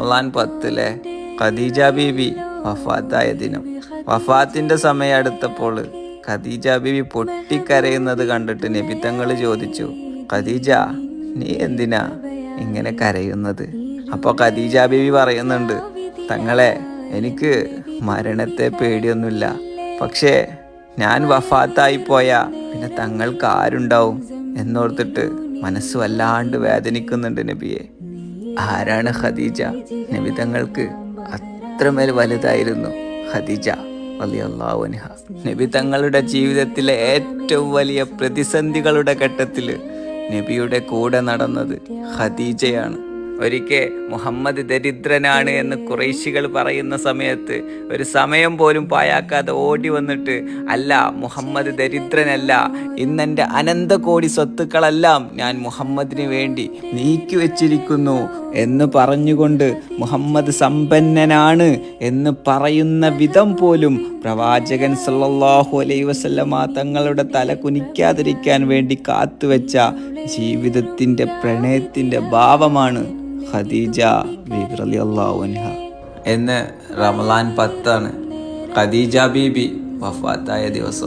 റമളാൻ 10 ഖദീജ ബീബി വഫാത്തായ ദിനം. വഫാത്തിന്റെ സമയം അടുത്തപ്പോൾ ഖദീജ ബീബി പൊട്ടിക്കരയുന്നത് കണ്ടിട്ട് നബി തങ്ങൾ ചോദിച്ചു, ഖദീജ, നീ എന്തിനാ ഇങ്ങനെ കരയുന്നത്? അപ്പോൾ ഖദീജ ബീബി പറയുന്നുണ്ട്, തങ്ങളെ, എനിക്ക് മരണത്തെ പേടിയൊന്നുമില്ല, പക്ഷേ ഞാൻ വഫാത്തായി പോയാ പിന്നെ തങ്ങൾക്ക് ആരുണ്ടാവും എന്നോർത്തിട്ട് മനസ്സ് വല്ലാണ്ട് വേദനിക്കുന്നുണ്ട് നബിയെ. ആരാണ് ഖദീജ? നബി തങ്ങൾക്ക് അത്രമേൽ വലുതായിരുന്നു ഖദീജ റളിയല്ലാഹു അൻഹ. നബി തങ്ങളുടെ ജീവിതത്തിലെ ഏറ്റവും വലിയ പ്രതിസന്ധികളുടെ ഘട്ടത്തിൽ നബിയുടെ കൂടെ നടന്നത് ഖദീജയാണ്. ഒരിക്കൽ മുഹമ്മദ് ദരിദ്രനാണ് എന്ന് ഖുറൈശികൾ പറയുന്ന സമയത്ത് ഒരു സമയം പോലും പാഴാക്കാതെ ഓടി വന്നിട്ട്, അല്ല, മുഹമ്മദ് ദരിദ്രനല്ല, ഇന്നെൻ്റെ അനന്തകോടി സ്വത്തുക്കളെല്ലാം ഞാൻ മുഹമ്മദിന് വേണ്ടി നീക്കി വെച്ചിരിക്കുന്നു എന്ന് പറഞ്ഞുകൊണ്ട് മുഹമ്മദ് സമ്പന്നനാണ് എന്ന് പറയുന്ന വിധം പോലും പ്രവാചകൻ സല്ലല്ലാഹു അലൈഹി വസല്ലമ തങ്ങളുടെ തല കുനിക്കാതിരിക്കാൻ വേണ്ടി കാത്തുവെച്ച ജീവിതത്തിൻ്റെ പ്രണയത്തിൻ്റെ ഭാവമാണ് ഖദീജ ബീബി റളിയല്ലാഹു അൻഹ. എന്ന് റമളാൻ 10 ഖദീജ ബീബി വഫാത്തായ ദിവസം.